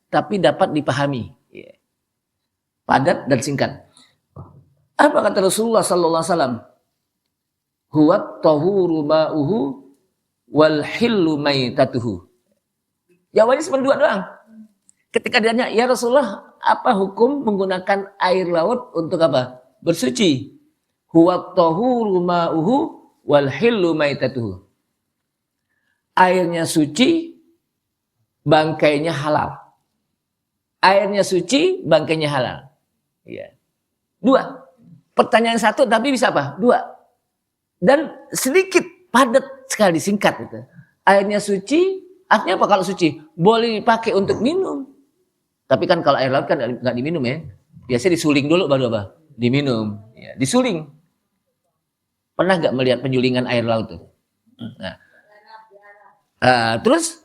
tapi dapat dipahami. Padat dan singkat. Apa kata Rasulullah sallallahu alaihi wasallam? Huwa tahuru ma'uhu wal hillu maitatuhu. Jawabannya cuma dua doang. Ketika ditanya, ya Rasulullah, apa hukum menggunakan air laut untuk apa? Bersuci. Huwa tahuru ma'uhu wal hillu maitatuhu. Airnya suci, bangkainya halal. Airnya suci, bangkainya halal. Ya. Dua. Pertanyaan satu tapi bisa apa? Dua. Dan sedikit, padat sekali, singkat gitu. Airnya suci, artinya apa kalau suci? Boleh dipakai untuk minum. Tapi kan kalau air laut kan nggak diminum ya. Biasanya disuling dulu baru apa? Diminum. Ya, disuling. Pernah nggak melihat penyulingan air laut tuh? Nah. Terus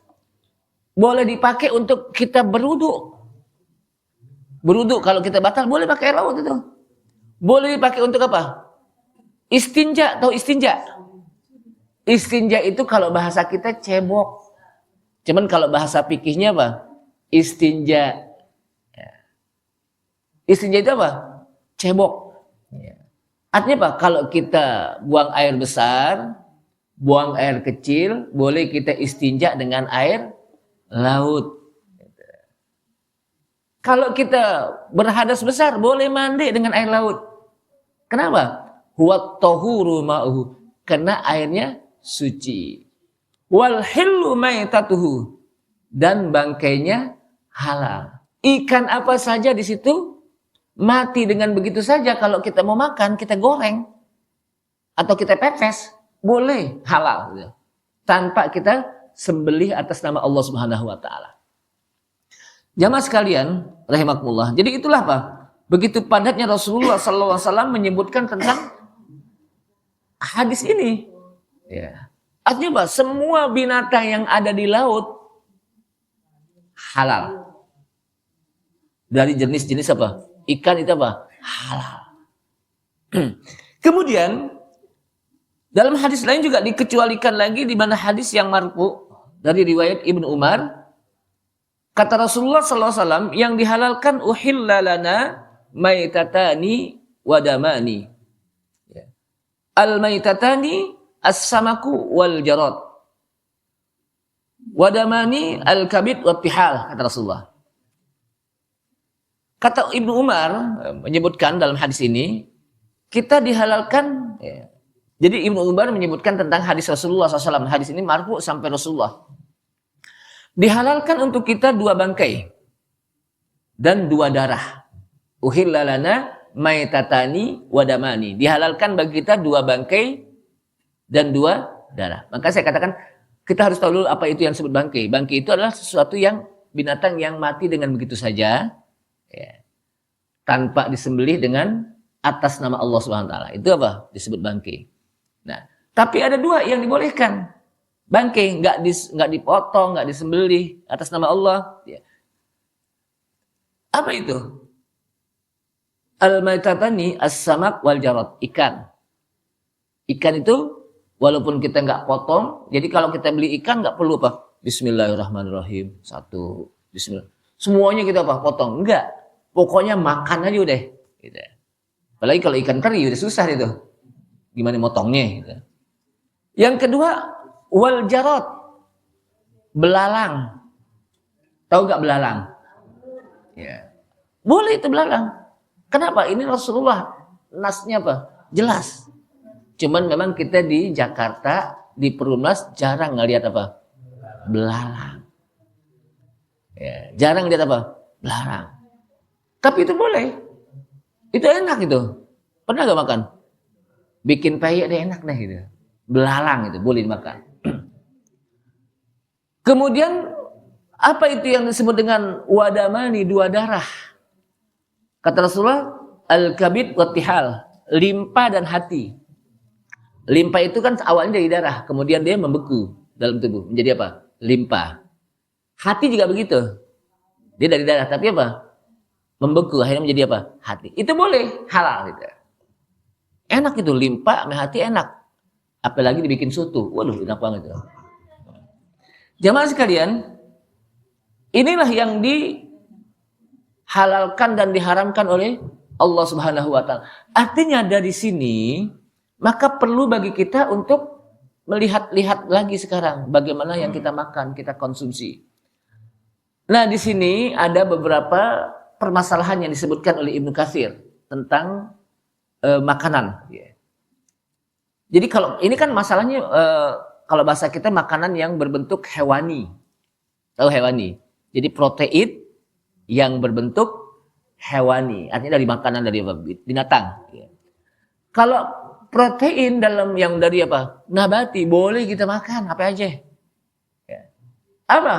boleh dipakai untuk kita berwudu. Berwudu kalau kita batal boleh pakai air laut itu. Boleh dipakai untuk apa? Istinja, tahu istinja? Istinja itu kalau bahasa kita cebok. Cuman kalau bahasa fikihnya apa? Istinja. Istinja itu apa? Cebok. Artinya apa? Kalau kita buang air besar, buang air kecil, boleh kita istinja dengan air laut. Kalau kita berhadas besar, boleh mandi dengan air laut. Kenapa? Huwa tahuru ma'uhu. Karena airnya suci. Wal hillu maitatuhu. Dan bangkainya halal. Ikan apa saja di situ mati dengan begitu saja. Kalau kita mau makan, kita goreng atau kita pepes, boleh halal. Tanpa kita sembelih atas nama Allah Subhanahu wa taala. Jamaah sekalian, rahimakumullah. Jadi itulah apa? Begitu padatnya Rasulullah SAW menyebutkan tentang hadis ini. Ya. Artinya apa? Semua binatang yang ada di laut halal. Dari jenis-jenis apa? Ikan itu apa? Halal. Kemudian dalam hadis lain juga dikecualikan lagi di mana hadis yang marfu dari riwayat Ibnu Umar. Kata Rasulullah SAW yang dihalalkan uhilla lana maitatani wadamani. Al-maitatani as-samaku wal jarad. Wadamani al-kabid wa tihal, kata Rasulullah. Kata Ibnu Umar menyebutkan dalam hadis ini, kita dihalalkan. Ya. Jadi Ibnu Umar menyebutkan tentang hadis Rasulullah SAW. Hadis ini marfu sampai Rasulullah. Dihalalkan untuk kita dua bangkai dan dua darah. Uhilla lana maitatani wadamani. Dihalalkan bagi kita dua bangkai dan dua darah. Maka saya katakan kita harus tahu dulu apa itu yang disebut bangkai. Bangkai itu adalah sesuatu yang binatang yang mati dengan begitu saja. Ya. Tanpa disembelih dengan atas nama Allah Subhanahu wa taala. Itu apa? Disebut bangkai. Nah, tapi ada dua yang dibolehkan. Bangkai enggak dipotong, enggak disembelih atas nama Allah. Ya. Apa itu? Al-maitatani as-samak wal jarad, ikan. Ikan itu walaupun kita enggak potong, jadi kalau kita beli ikan enggak perlu apa? Bismillahirrahmanirrahim. Satu, bismillah. Semuanya kita apa? Potong. Enggak. Pokoknya makan aja udah. Gitu. Apalagi kalau ikan teri udah susah itu. Gimana motongnya? Gitu. Yang kedua, wal jarad, belalang. Tahu nggak belalang? Ya. Boleh itu belalang. Kenapa? Ini Rasulullah nasnya apa? Jelas. Cuman memang kita di Jakarta di Perumnas jarang ngelihat apa? Belalang. Ya, jarang lihat apa? Belalang. Tapi itu boleh. Itu enak itu. Pernah gak makan? Bikin peyek deh enak deh gitu. Belalang itu boleh dimakan. Kemudian apa itu yang disebut dengan wadamani, dua darah? Kata Rasulullah, al-kabid wa tihal, limpa dan hati. Limpa itu kan awalnya dari darah, kemudian dia membeku dalam tubuh menjadi apa? Limpa. Hati juga begitu. Dia dari darah tapi apa? Membeku akhirnya menjadi apa? Hati. Itu boleh, halal gitu. Enak itu limpa sama hati enak. Apalagi dibikin soto. Waduh, enak banget itu. Jamaah sekalian, inilah yang dihalalkan dan diharamkan oleh Allah Subhanahu wa taala. Artinya dari sini maka perlu bagi kita untuk melihat-lihat lagi sekarang bagaimana yang kita makan, kita konsumsi. Nah, di sini ada beberapa permasalahan yang disebutkan oleh Ibnu Katsir tentang makanan. Jadi kalau ini kan masalahnya kalau bahasa kita makanan yang berbentuk hewani. Tahu hewani? Jadi protein yang berbentuk hewani, artinya dari makanan dari binatang. Kalau protein dalam yang dari apa? Nabati, boleh kita makan apa aja. Apa?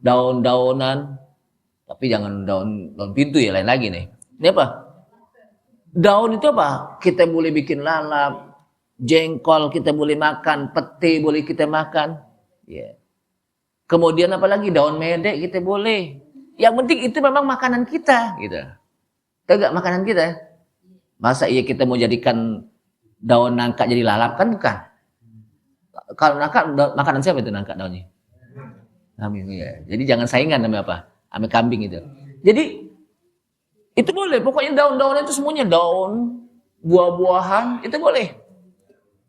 Daun-daunan, tapi jangan daun pintu ya, lain lagi nih. Ini apa? Daun itu apa? Kita boleh bikin lalap, jengkol kita boleh makan, pete boleh kita makan. Kemudian apalagi daun medek kita boleh. Yang penting itu memang makanan kita, gitu. Tahu gak makanan kita? Masa iya kita mau jadikan daun nangka jadi lalap kan bukan? Kalau nangka makanan siapa itu nangka daunnya? Kambing ya. Jadi jangan saingan namanya apa? Ame kambing itu. Jadi itu boleh. Pokoknya daun-daun itu semuanya daun, buah-buahan itu boleh.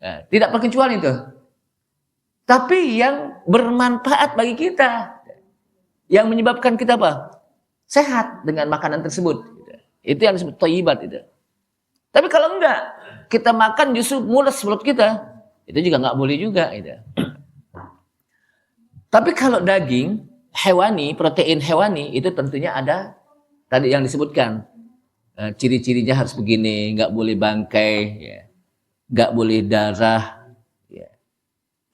Ya, tidak terkecuali itu. Tapi yang bermanfaat bagi kita, yang menyebabkan kita apa? Sehat dengan makanan tersebut. Itu yang disebut thayyibat itu. Tapi kalau enggak, kita makan justru mules mulut kita, itu juga enggak boleh juga. Gitu. Tapi kalau daging hewani, protein hewani itu tentunya ada tadi yang disebutkan ciri-cirinya harus begini, enggak boleh bangkai, ya. Enggak boleh darah, ya.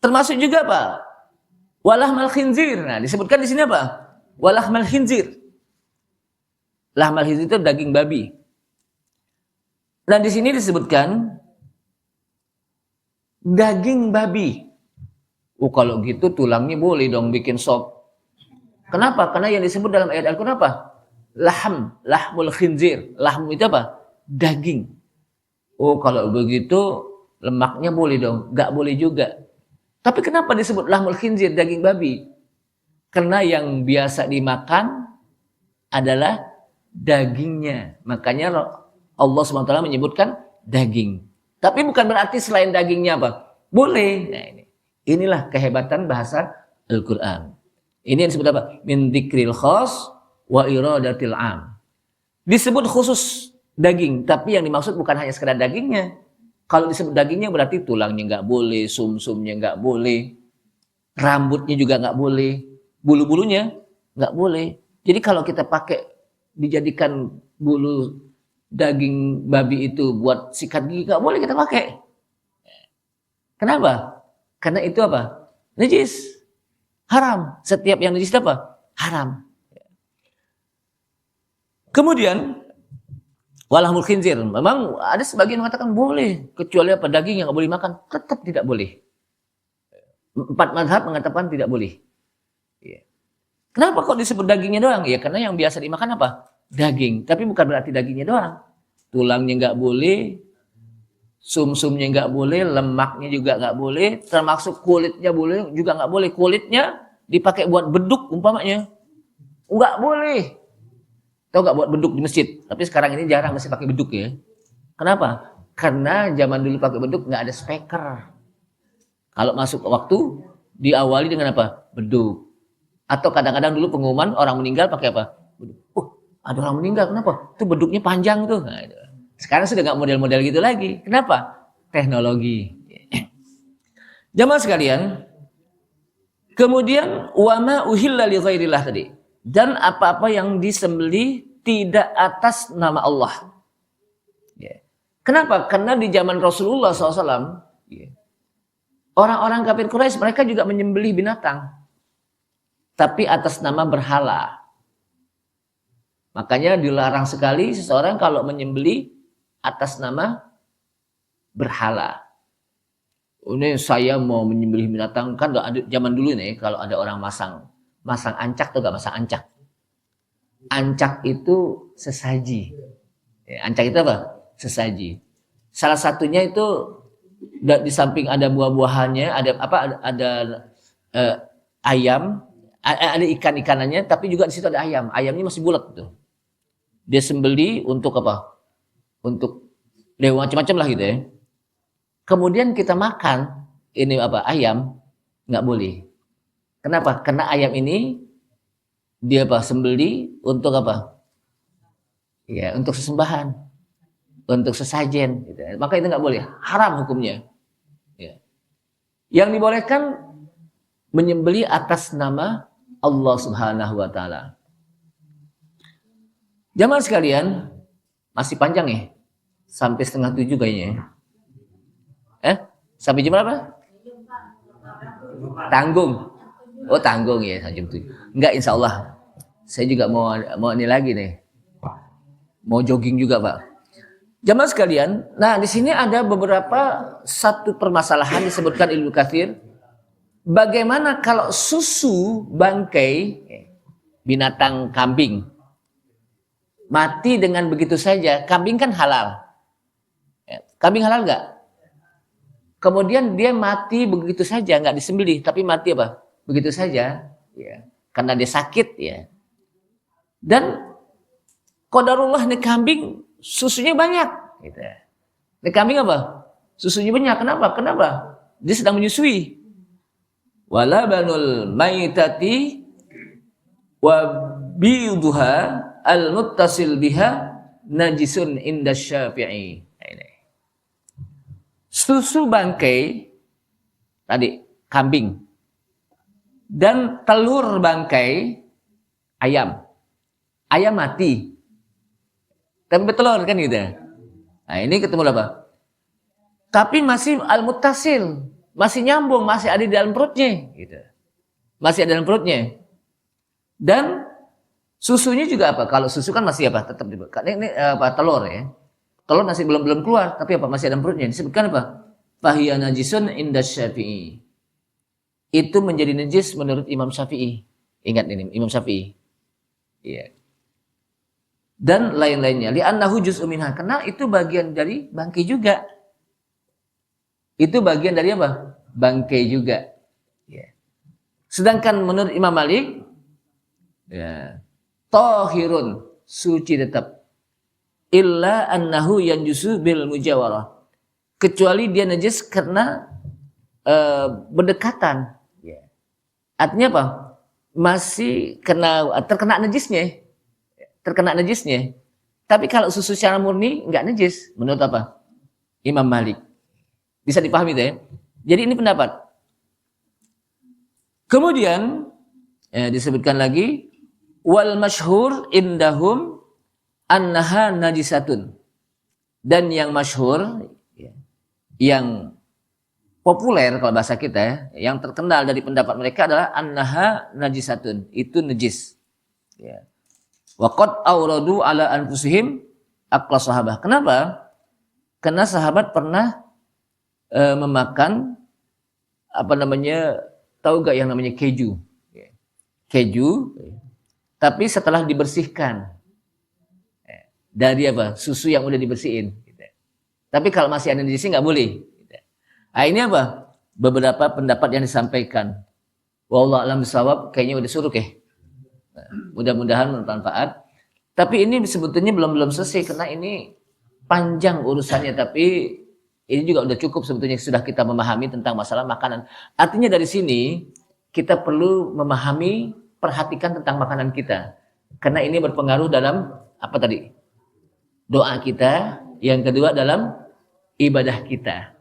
Termasuk juga apa? Walahmal khinzir. Nah, disebutkan di sini apa? Walahmal khinzir. Lahmal khinzir itu daging babi. Dan di sini disebutkan daging babi. Kalau gitu tulangnya boleh dong bikin sop. Kenapa? Karena yang disebut dalam ayat Al-Quran apa? Lahmul khinzir. Lahm itu apa? Daging. Kalau begitu lemaknya boleh dong. Gak boleh juga. Tapi kenapa disebut lahmul khinzir, daging babi? Karena yang biasa dimakan adalah dagingnya. Makanya Allah SWT menyebutkan daging. Tapi bukan berarti selain dagingnya apa? Boleh. Nah, inilah kehebatan bahasa Al-Quran. Ini yang disebut apa? Min dzikril khas wa iradatil am. Disebut khusus daging, tapi yang dimaksud bukan hanya sekedar dagingnya. Kalau disebut dagingnya berarti tulangnya nggak boleh, sumsumnya nggak boleh, rambutnya juga nggak boleh, bulu-bulunya nggak boleh. Jadi kalau kita pakai dijadikan bulu daging babi itu buat sikat gigi nggak boleh kita pakai. Kenapa? Karena itu apa? Najis, haram. Setiap yang najis apa? Haram. Kemudian walahmul khinzir. Memang ada sebagian mengatakan boleh. Kecuali apa? Daging yang nggak boleh makan. Tetap tidak boleh. 4 mazhab mengatakan tidak boleh. Kenapa kok disebut dagingnya doang? Ya karena yang biasa dimakan apa? Daging. Tapi bukan berarti dagingnya doang. Tulangnya nggak boleh. Sumsumnya nggak boleh. Lemaknya juga nggak boleh. Termasuk kulitnya boleh juga nggak boleh. Kulitnya dipakai buat beduk umpamanya. Nggak boleh. Tahu nggak buat beduk di masjid? Tapi sekarang ini jarang masih pakai beduk ya. Kenapa? Karena zaman dulu pakai beduk nggak ada speaker. Kalau masuk waktu diawali dengan apa? Beduk. Atau kadang-kadang dulu pengumuman orang meninggal pakai apa? Oh, ada orang meninggal, kenapa? Itu beduknya panjang tuh. Nah, itu. Sekarang sudah nggak model-model gitu lagi. Kenapa? Teknologi. Jamaah sekalian, kemudian wama uhilla li ghairillah tadi. Dan apa-apa yang disembelih tidak atas nama Allah. Kenapa? Karena di zaman Rasulullah SAW, orang-orang kafir Quraisy mereka juga menyembelih binatang, tapi atas nama berhala. Makanya dilarang sekali seseorang kalau menyembelih atas nama berhala. Ini saya mau menyembelih binatang, kan ada zaman dulu nih kalau ada orang masang ancak tuh gak masang ancak. Ancak itu sesaji. Ancak itu apa? Sesaji. Salah satunya itu di samping ada buah-buahannya, ada ayam, ada ikan-ikanannya, tapi juga di situ ada ayam. Ayamnya masih bulat tuh. Dia sembeli untuk apa? Untuk macam-macam lah gitu ya. Kemudian kita makan ini apa? Ayam nggak boleh. Kenapa? Karena ayam ini dia apa? Sembeli untuk apa? Ya, untuk sesembahan, untuk sesajen. Gitu. Maka itu nggak boleh. Haram hukumnya. Ya. Yang dibolehkan menyembeli atas nama Allah Subhanahu Wa Taala. Jamaah sekalian, masih panjang ya, sampai 6:30 kayaknya. Sampai jam berapa? Tanggung. Oh tanggung ya, jam 7. Enggak, insya Allah. Saya juga mau ini lagi nih. Mau jogging juga Pak. Jamaah sekalian, nah di sini ada beberapa satu permasalahan disebutkan Ibnu Katsir. Bagaimana kalau susu bangkai binatang kambing mati dengan begitu saja? Kambing kan halal. Kambing halal nggak? Kemudian dia mati begitu saja, nggak disembelih, tapi mati apa? Begitu saja, ya, karena dia sakit, ya. Dan qadarullah nih kambing susunya banyak, gitu. Nih kambing apa? Susunya banyak. Kenapa? Dia sedang menyusui. Wala banul maitati wa biduha al-muttasil biha najisun inda Syafi'i. Susu bangkai tadi kambing dan telur bangkai ayam mati tempe telur kan gitu. Nah ini ketemu apa? Tapi masih al-muttasil, masih nyambung, masih ada di dalam perutnya gitu. Masih ada dalam perutnya. Dan susunya juga apa? Kalau susu kan masih apa? Tetap ini apa? Telur ya. Telur masih belum keluar, tapi apa? Masih ada dalam perutnya. Disebutkan apa? Fahiya najisun inda Syafi'i. Itu menjadi najis menurut Imam Syafi'i. Ingat ini, Imam Syafi'i. Iya. Dan lain-lainnya. Li'annahu juz'un minha. Karena itu bagian dari bangkai juga. Itu bagian dari apa? Bangkai juga. Ya. Sedangkan menurut Imam Malik, ya, tahirun, suci tetap. Illa annahu yanjusu bil mujawarah. Kecuali dia najis karena berdekatan. Ya. Artinya apa? Masih terkena najisnya. Tapi kalau susu secara murni enggak najis. Menurut apa? Imam Malik. Bisa dipahami ya? Jadi ini pendapat. Kemudian disebutkan lagi wal masyhur indahum annaha najisatun. Dan yang masyhur, yang populer kalau bahasa kita ya, yang terkenal dari pendapat mereka adalah annaha najisatun, itu najis. Ya. Wa qad auradu ala anfusihim aqla sahabah. Kenapa? Karena sahabat pernah memakan tahu gak yang namanya keju? Keju, tapi setelah dibersihkan dari apa? Susu yang udah dibersihin. Tapi kalau masih ada najisnya nggak boleh. Nah, ini apa? Beberapa pendapat yang disampaikan. Wallahu a'lam bishawab, kayaknya udah suruh ya. Mudah-mudahan bermanfaat. Tapi ini sebetulnya belum selesai karena ini panjang urusannya. Tapi ini juga udah cukup sebetulnya sudah kita memahami tentang masalah makanan. Artinya dari sini kita perlu memahami perhatikan tentang makanan kita. Karena ini berpengaruh dalam apa tadi? Doa kita. Yang kedua dalam ibadah kita.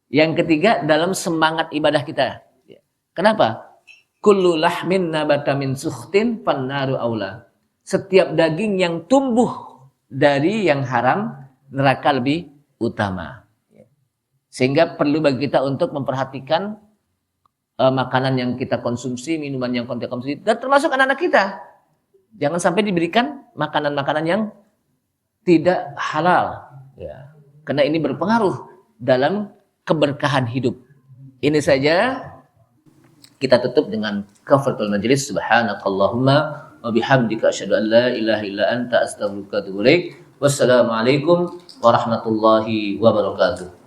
Yang ketiga dalam semangat ibadah kita. Kenapa? Kullu lahmin nabata min sukhtin fannaru aula. Setiap daging yang tumbuh dari yang haram, neraka lebih utama. Sehingga perlu bagi kita untuk memperhatikan makanan yang kita konsumsi, minuman yang kita konsumsi, dan termasuk anak-anak kita. Jangan sampai diberikan makanan-makanan yang tidak halal. Ya. Karena ini berpengaruh dalam keberkahan hidup. Ini saja kita tutup dengan kafaratul majelis. Subhanakallahumma wa bihamdika asyhadu an la ilaha illa anta astaghfiruka wa atubu ilaik. Wassalamualaikum warahmatullahi wabarakatuh.